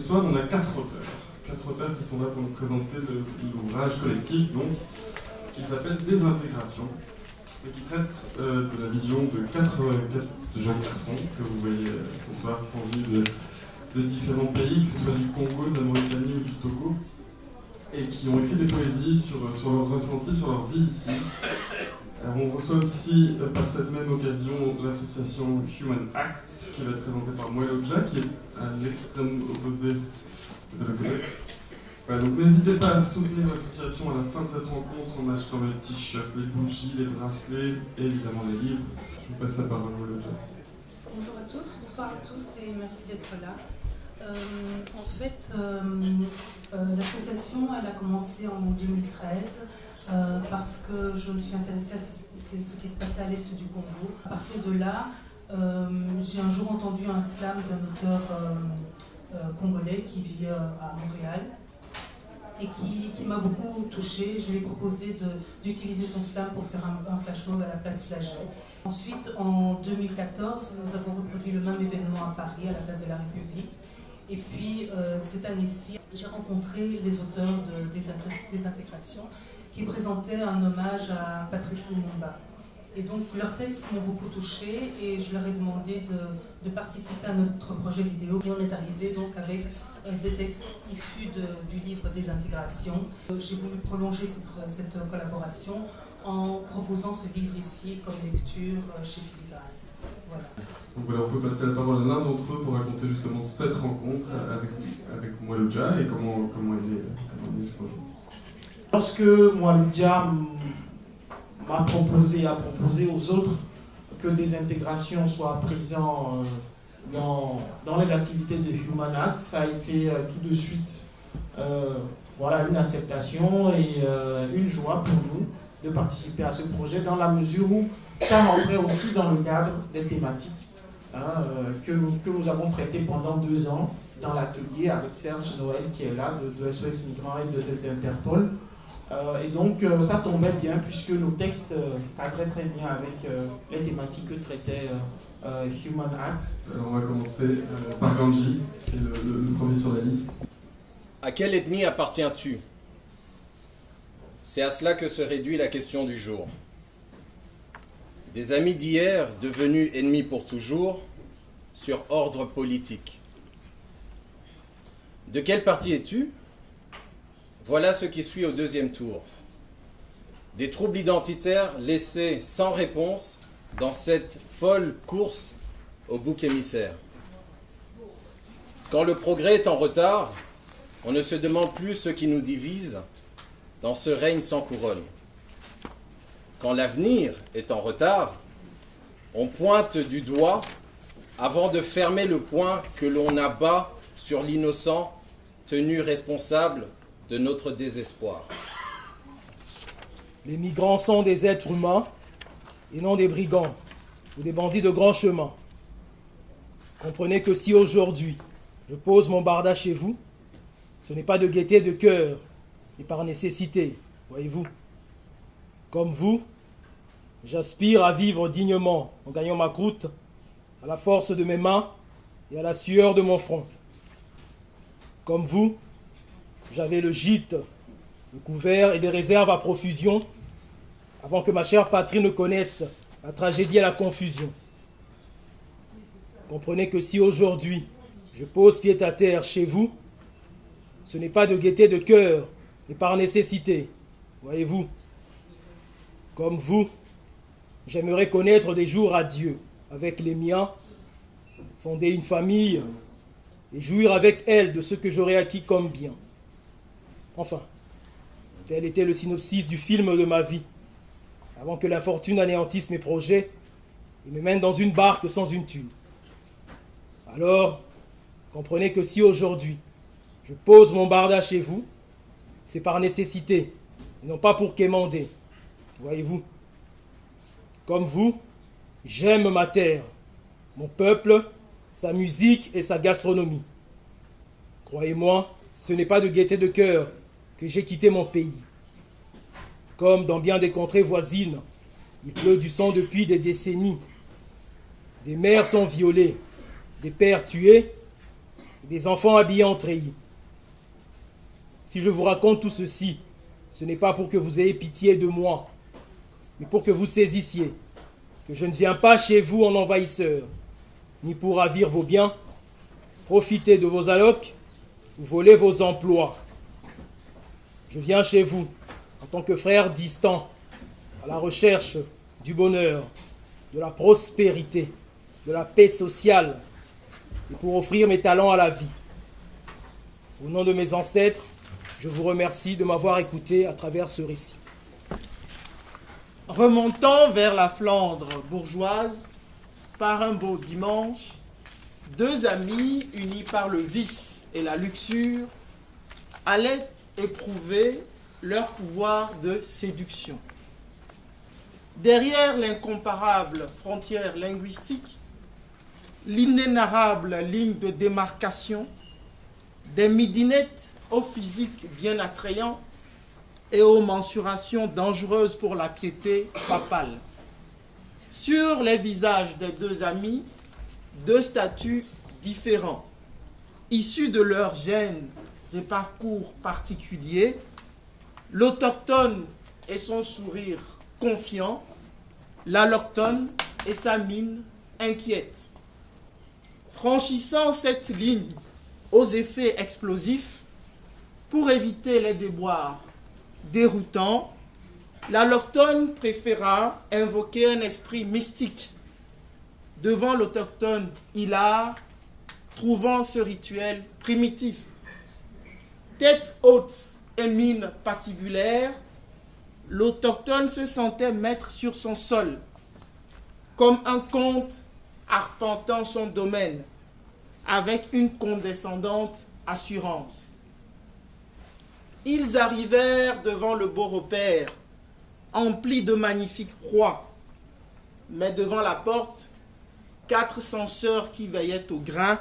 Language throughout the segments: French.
soir, on a quatre auteurs. Quatre auteurs qui sont là pour nous présenter l'ouvrage collectif, donc, qui s'appelle Désintégration, et qui traite de la vision de quatre jeunes garçons que vous voyez ce soir, qui sont venus de différents pays, que ce soit du Congo, de la Mauritanie ou du Togo, et qui ont écrit des poésies sur leurs ressentis, sur leur vie ici. Alors on reçoit aussi par cette même occasion l'association Human Acts, qui va être présentée par Mweloja, qui est à l'extrême opposé de la côté. Voilà, donc n'hésitez pas à soutenir l'association à la fin de cette rencontre en achetant les t-shirts, les bougies, les bracelets et évidemment les livres. Je vous passe la parole à Mweloja. Bonjour à tous, bonsoir à tous et merci d'être là. L'association elle a commencé en 2013 parce que je me suis intéressée à ce qui se passait à l'est du Congo. À partir de là, j'ai un jour entendu un slam d'un auteur congolais qui vit à Montréal et qui m'a beaucoup touchée. Je lui ai proposé d'utiliser son slam pour faire un flash mob à la place Flagey. Ensuite, en 2014, nous avons reproduit le même événement à Paris, à la place de la République. Et puis, cette année-ci, j'ai rencontré les auteurs de Désintégration qui présentaient un hommage à Patrice Lumumba. Et donc, leurs textes m'ont beaucoup touchée et je leur ai demandé de participer à notre projet vidéo. Et on est arrivé donc avec des textes issus du livre Désintégration. J'ai voulu prolonger cette collaboration en proposant ce livre ici comme lecture chez Filigrane. Voilà. Donc voilà, on peut passer la parole à l'un d'entre eux pour raconter justement cette rencontre avec Mweloja et comment il est ce projet. Lorsque Mweloja a proposé aux autres que Désintégration soit présent dans les activités de Human Act, ça a été tout de suite une acceptation et une joie pour nous de participer à ce projet dans la mesure où ça rentrait aussi dans le cadre des thématiques que nous avons traitées pendant 2 ans dans l'atelier avec Serge Noël qui est là de SOS Migrants et d'Interpol. Et donc ça tombait bien puisque nos textes cadraient très bien avec les thématiques que traitait Human Act. Alors on va commencer par Ganji, qui est le premier sur la liste. À quelle ethnie appartiens-tu? C'est à cela que se réduit la question du jour. Des amis d'hier devenus ennemis pour toujours sur ordre politique. De quel parti es-tu? Voilà ce qui suit au deuxième tour. Des troubles identitaires laissés sans réponse dans cette folle course au bouc émissaire. Quand le progrès est en retard, on ne se demande plus ce qui nous divise dans ce règne sans couronne. Quand l'avenir est en retard, on pointe du doigt avant de fermer le poing que l'on abat sur l'innocent tenu responsable de notre désespoir. Les migrants sont des êtres humains et non des brigands ou des bandits de grand chemin. Comprenez que si aujourd'hui je pose mon barda chez vous, ce n'est pas de gaieté de cœur, mais par nécessité, voyez-vous. Comme vous, j'aspire à vivre dignement en gagnant ma croûte à la force de mes mains et à la sueur de mon front. Comme vous, j'avais le gîte, le couvert et des réserves à profusion avant que ma chère patrie ne connaisse la tragédie et la confusion. Comprenez que si aujourd'hui je pose pied à terre chez vous, ce n'est pas de gaieté de cœur, mais par nécessité, voyez-vous. Comme vous, j'aimerais connaître des jours à Dieu avec les miens, fonder une famille et jouir avec elle de ce que j'aurais acquis comme bien. Enfin, tel était le synopsis du film de ma vie, avant que l'infortune anéantisse mes projets et me mène dans une barque sans une thune. Alors, comprenez que si aujourd'hui je pose mon barda chez vous, c'est par nécessité, et non pas pour quémander, voyez-vous. Comme vous, j'aime ma terre, mon peuple, sa musique et sa gastronomie. Croyez-moi, ce n'est pas de gaieté de cœur que j'ai quitté mon pays. Comme dans bien des contrées voisines, il pleut du sang depuis des décennies. Des mères sont violées, des pères tués, des enfants habillés en treillis. Si je vous raconte tout ceci, ce n'est pas pour que vous ayez pitié de moi, mais pour que vous saisissiez que je ne viens pas chez vous en envahisseur, ni pour ravir vos biens, profiter de vos allocs ou voler vos emplois. Je viens chez vous en tant que frère distant, à la recherche du bonheur, de la prospérité, de la paix sociale, et pour offrir mes talents à la vie. Au nom de mes ancêtres, je vous remercie de m'avoir écouté à travers ce récit. Remontant vers la Flandre bourgeoise, par un beau dimanche, deux amis unis par le vice et la luxure allaient éprouver leur pouvoir de séduction. Derrière l'incomparable frontière linguistique, l'inénarrable ligne de démarcation, des midinettes au physique bien attrayant et aux mensurations dangereuses pour la piété papale. Sur les visages des deux amis, deux statuts différents, issus de leurs gènes et parcours particuliers, l'autochtone et son sourire confiant, l'allochtone et sa mine inquiète. Franchissant cette ligne aux effets explosifs, pour éviter les déboires déroutants, l'allochtone préféra invoquer un esprit mystique devant l'autochtone hilar, trouvant ce rituel primitif. Tête haute et mine patibulaire, l'autochtone se sentait maître sur son sol, comme un comte arpentant son domaine, avec une condescendante assurance. Ils arrivèrent devant le beau repaire, empli de magnifiques proies, mais devant la porte, 4 censeurs qui veillaient au grain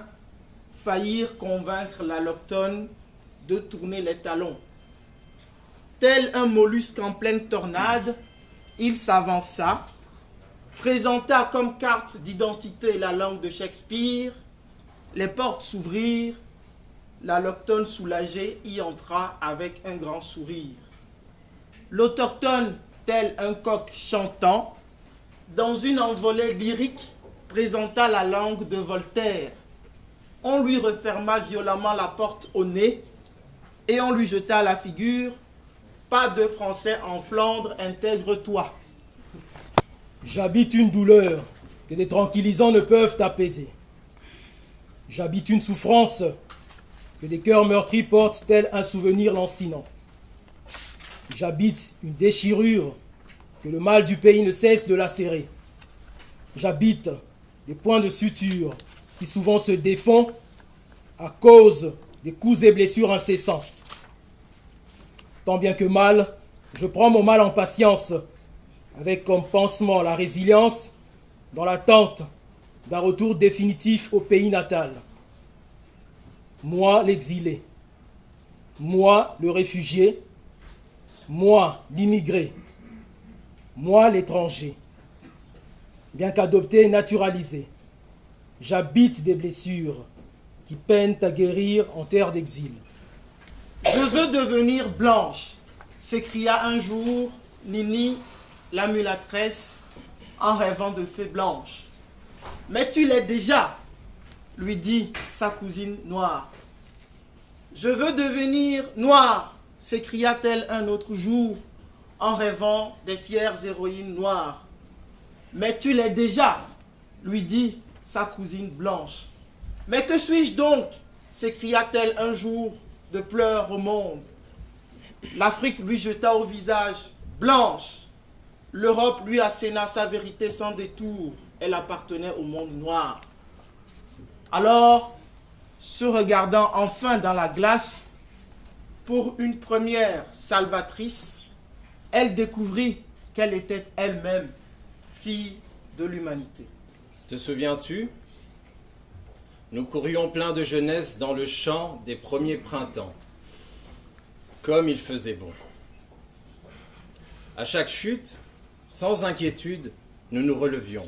faillirent convaincre l'allochtone de tourner les talons. Tel un mollusque en pleine tornade, il s'avança, présenta comme carte d'identité la langue de Shakespeare, les portes s'ouvrirent, l'allochtone soulagé y entra avec un grand sourire. L'autochtone, tel un coq chantant, dans une envolée lyrique, présenta la langue de Voltaire. On lui referma violemment la porte au nez et on lui jeta à la figure « Pas de Français en Flandre, intègre-toi ». J'habite une douleur que des tranquillisants ne peuvent apaiser. J'habite une souffrance que des cœurs meurtris portent tel un souvenir lancinant. J'habite une déchirure que le mal du pays ne cesse de lacérer. J'habite des points de suture qui souvent se défont à cause des coups et blessures incessants. Tant bien que mal, je prends mon mal en patience, avec comme pansement la résilience, dans l'attente d'un retour définitif au pays natal. Moi, l'exilé. Moi, le réfugié. Moi, l'immigré. Moi, l'étranger. Bien qu'adopté et naturalisé, j'habite des blessures qui peinent à guérir en terre d'exil. Je veux devenir blanche, s'écria un jour Nini, la mulâtresse, en rêvant de fée blanche. Mais tu l'es déjà, lui dit sa cousine noire. Je veux devenir noire, s'écria-t-elle un autre jour, en rêvant des fières héroïnes noires. Mais tu l'es déjà, lui dit sa cousine blanche. Mais que suis-je donc, s'écria-t-elle un jour de pleurs au monde. L'Afrique lui jeta au visage blanche. L'Europe lui asséna sa vérité sans détour. Elle appartenait au monde noir. Alors, se regardant enfin dans la glace, pour une première salvatrice, elle découvrit qu'elle était elle-même fille de l'humanité. Te souviens-tu? Nous courions plein de jeunesse dans le champ des premiers printemps. Comme il faisait bon. À chaque chute, sans inquiétude, nous nous relevions.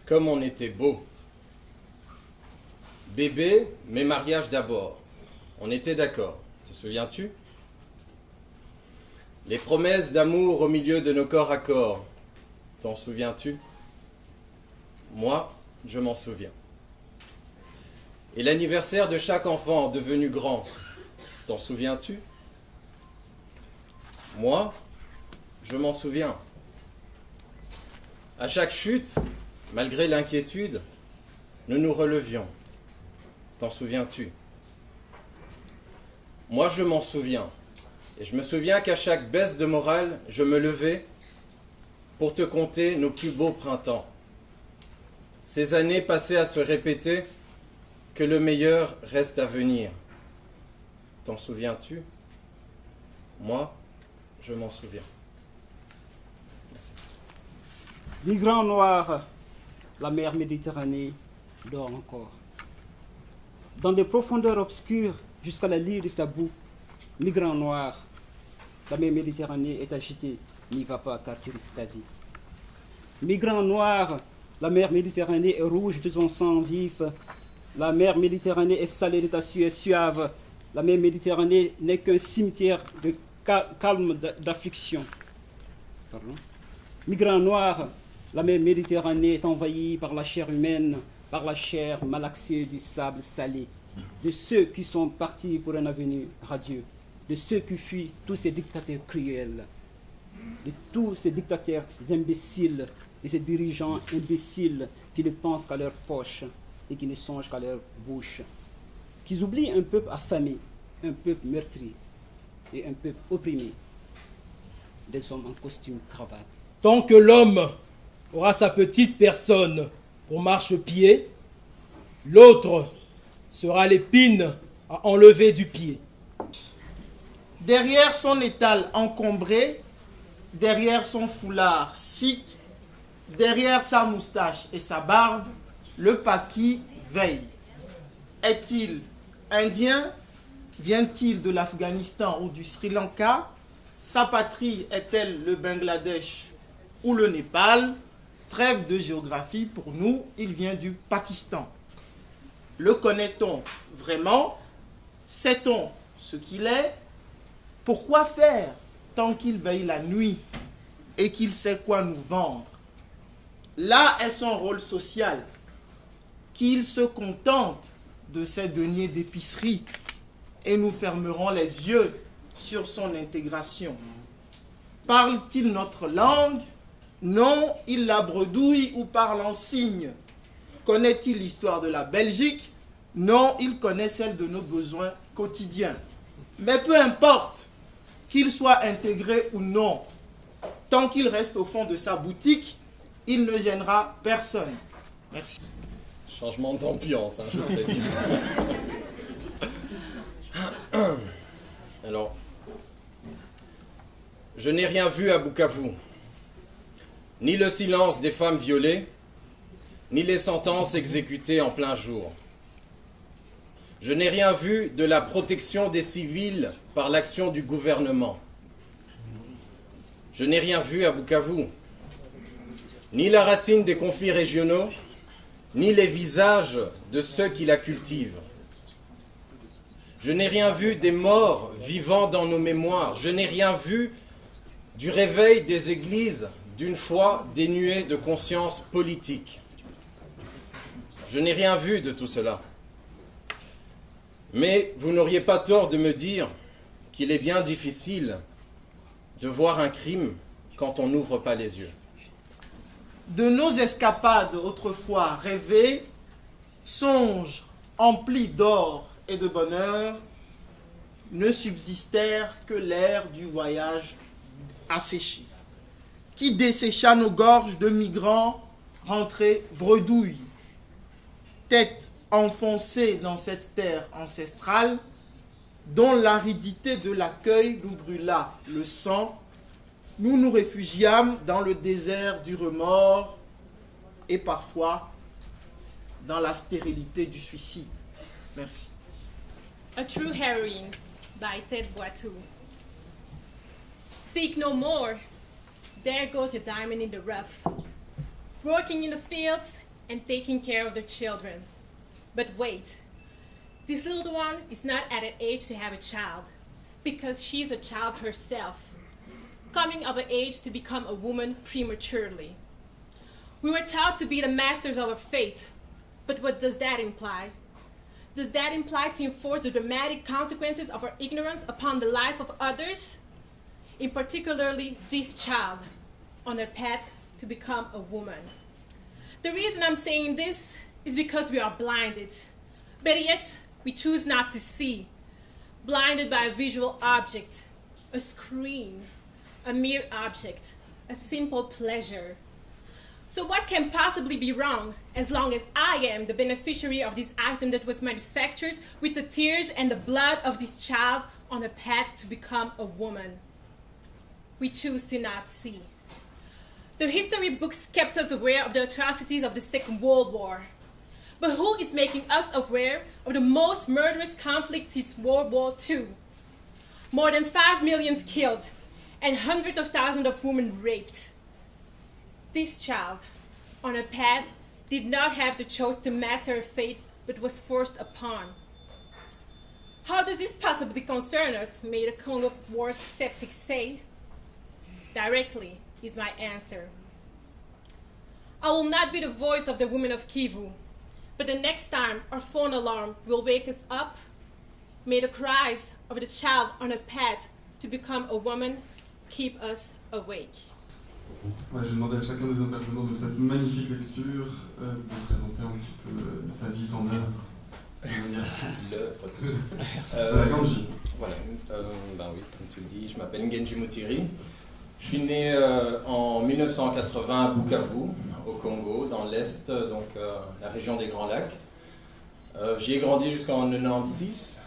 Comme on était beau. Bébé, mais mariage d'abord. On était d'accord, te souviens-tu? Les promesses d'amour au milieu de nos corps à corps, t'en souviens-tu? Moi, je m'en souviens. Et l'anniversaire de chaque enfant devenu grand, t'en souviens-tu? Moi, je m'en souviens. À chaque chute, malgré l'inquiétude, nous nous relevions. T'en souviens-tu? Moi, je m'en souviens. Et je me souviens qu'à chaque baisse de morale, je me levais pour te conter nos plus beaux printemps. Ces années passées à se répéter que le meilleur reste à venir. T'en souviens-tu? Moi, je m'en souviens. Merci. Migrant noir, la mer Méditerranée dort encore. Dans des profondeurs obscures, jusqu'à la lyre de sa boue, migrant noir, la mer Méditerranée est agitée. N'y va pas car tu risques ta vie. Migrant noir, la mer Méditerranée est rouge de ton sang vif. La mer Méditerranée est salée de ta sueur suave. La mer Méditerranée n'est qu'un cimetière de calme d'affliction. Pardon. Migrant noir, la mer Méditerranée est envahie par la chair humaine, par la chair malaxée du sable salé, de ceux qui sont partis pour un avenir radieux, de ceux qui fuient tous ces dictateurs cruels, de tous ces dictateurs imbéciles, de ces dirigeants imbéciles qui ne pensent qu'à leur poche et qui ne songent qu'à leur bouche, qui oublient un peuple affamé, un peuple meurtri et un peuple opprimé, des hommes en costume cravate. Tant que l'homme aura sa petite personne pour marchepied, l'autre sera l'épine à enlever du pied. Derrière son étal encombré, derrière son foulard sikh, derrière sa moustache et sa barbe, le Paki veille. Est-il indien? Vient-il de l'Afghanistan ou du Sri Lanka? Sa patrie est-elle le Bangladesh ou le Népal? Trêve de géographie, pour nous, il vient du Pakistan. Le connaît-on vraiment? Sait-on ce qu'il est? Pourquoi faire tant qu'il veille la nuit et qu'il sait quoi nous vendre? Là est son rôle social, qu'il se contente de ses deniers d'épicerie et nous fermerons les yeux sur son intégration. Parle-t-il notre langue? Non, il la bredouille ou parle en signe. Connaît-il l'histoire de la Belgique? Non, il connaît celle de nos besoins quotidiens. Mais peu importe qu'il soit intégré ou non, tant qu'il reste au fond de sa boutique, il ne gênera personne. Merci. Changement d'ambiance, hein, je préviens. Alors, je n'ai rien vu à Bukavu. Ni le silence des femmes violées, ni les sentences exécutées en plein jour. Je n'ai rien vu de la protection des civils par l'action du gouvernement. Je n'ai rien vu à Bukavu. Ni la racine des conflits régionaux, ni les visages de ceux qui la cultivent. Je n'ai rien vu des morts vivant dans nos mémoires. Je n'ai rien vu du réveil des églises d'une foi dénuée de conscience politique. Je n'ai rien vu de tout cela. Mais vous n'auriez pas tort de me dire qu'il est bien difficile de voir un crime quand on n'ouvre pas les yeux. De nos escapades autrefois rêvées, songes emplis d'or et de bonheur, ne subsistèrent que l'air du voyage asséché, qui dessécha nos gorges de migrants rentrés bredouilles. Tête enfoncée dans cette terre ancestrale, dont l'aridité de l'accueil nous brûla le sang, nous nous réfugiâmes dans le désert du remords et parfois dans la stérilité du suicide. Merci. A True Heroine by Ted Boitou. Seek no more. There goes your diamond in the rough. Working in the fields and taking care of the children. But wait, this little one is not at an age to have a child, because she is a child herself, coming of age to become a woman prematurely. We were taught to be the masters of our fate, but what does that imply? Does that imply to enforce the dramatic consequences of our ignorance upon the life of others? In particularly this child on their path to become a woman. The reason I'm saying this is because we are blinded. Better yet, we choose not to see. Blinded by a visual object, a screen, a mere object, a simple pleasure. So what can possibly be wrong as long as I am the beneficiary of this item that was manufactured with the tears and the blood of this child on a path to become a woman? We choose to not see. The history books kept us aware of the atrocities of the Second World War. But who is making us aware of the most murderous conflict since World War II? More than 5 million killed and hundreds of thousands of women raped. This child, on a path, did not have the choice to master her fate, but was forced upon. How does this possibly concern us, may the Congo War skeptics say? Directly is my answer. I will not be the voice of the women of Kivu, but the next time our phone alarm will wake us up, may the cries of the child on a path to become a woman keep us awake. Ouais, j'ai demandé à chacun des intervenants de cette magnifique lecture de présenter un petit peu sa vie, son œuvre. L'œuvre, Ganji. Voilà, ben oui, comme tu le dis, je m'appelle Ngenji Mutiri. Je suis né en 1980 à Bukavu, au Congo, dans l'Est, donc la région des Grands Lacs. J'y ai grandi jusqu'en 1996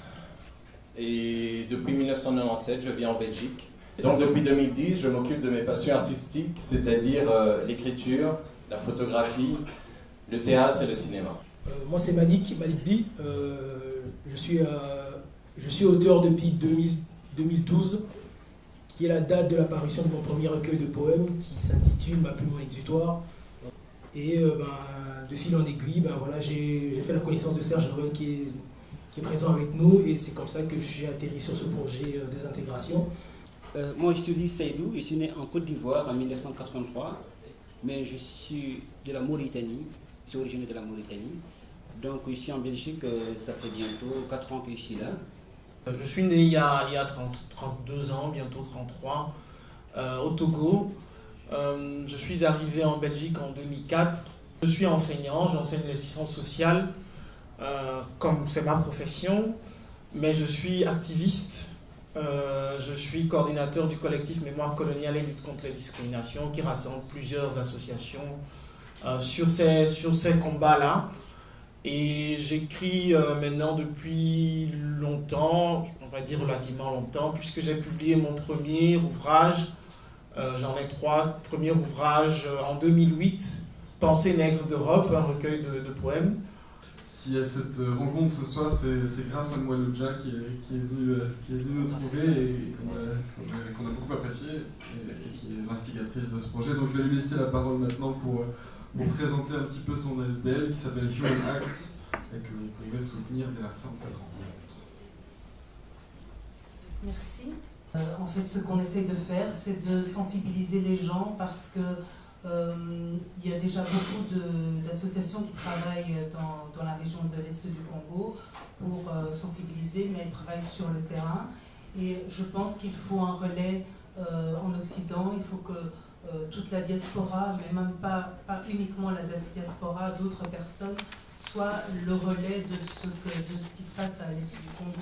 et depuis 1997, je vis en Belgique. Et donc depuis 2010, je m'occupe de mes passions artistiques, c'est-à-dire l'écriture, la photographie, le théâtre et le cinéma. Moi c'est Malik B. Je suis auteur depuis 2012, qui est la date de l'apparition de mon premier recueil de poèmes qui s'intitule Ma plume, mon exutoire. Et de fil en aiguille, voilà, j'ai fait la connaissance de Serge Noël qui est présent avec nous, et c'est comme ça que j'ai atterri sur ce projet des intégrations. Moi, je suis Seydou, je suis né en Côte d'Ivoire en 1983, mais je suis de la Mauritanie, je suis originaire de la Mauritanie. Donc, je suis en Belgique, ça fait bientôt 4 ans que je suis là. Je suis né il y a 32 ans, bientôt 33, au Togo. Je suis arrivé en Belgique en 2004. Je suis enseignant, j'enseigne les sciences sociales, comme c'est ma profession, mais je suis activiste. Je suis coordinateur du collectif Mémoire coloniale et lutte contre les discriminations, qui rassemble plusieurs associations sur ces combats-là. Et j'écris maintenant depuis longtemps, on va dire relativement longtemps, puisque j'ai publié mon premier ouvrage, j'en ai 3 premiers ouvrages en 2008, Pensée nègre d'Europe, un recueil de poèmes. S'il y a cette rencontre ce soir, c'est grâce à Moualoudja qui est venu nous trouver et qu'on a beaucoup apprécié et qui est l'instigatrice de ce projet. Donc je vais lui laisser la parole maintenant pour présenter un petit peu son ASBL qui s'appelle Human Acts et que vous pouvez soutenir dès la fin de cette rencontre. Merci. En fait, ce qu'on essaie de faire, c'est de sensibiliser les gens parce que il y a déjà beaucoup d'associations qui travaillent dans la région de l'Est du Congo pour sensibiliser, mais elles travaillent sur le terrain. Et je pense qu'il faut un relais en Occident, il faut que toute la diaspora, mais même pas uniquement la diaspora, d'autres personnes, soient le relais de ce qui se passe à l'Est du Congo.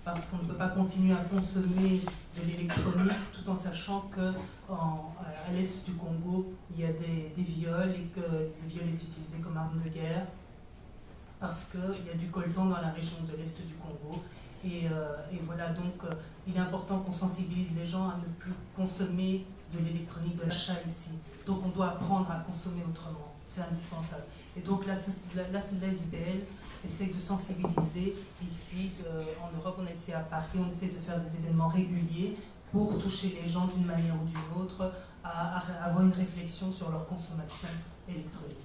Parce qu'on ne peut pas continuer à consommer de l'électronique tout en sachant qu'à l'est du Congo, il y a des viols et que le viol est utilisé comme arme de guerre parce qu'il y a du coltan dans la région de l'est du Congo. Et voilà, donc il est important qu'on sensibilise les gens à ne plus consommer de l'électronique, de l'achat ici. Donc on doit apprendre à consommer autrement, c'est indispensable. Et donc la SBL essaye de sensibiliser ici, en Europe, on essaie à Paris, on essaie de faire des événements réguliers pour toucher les gens d'une manière ou d'une autre à avoir une réflexion sur leur consommation électronique.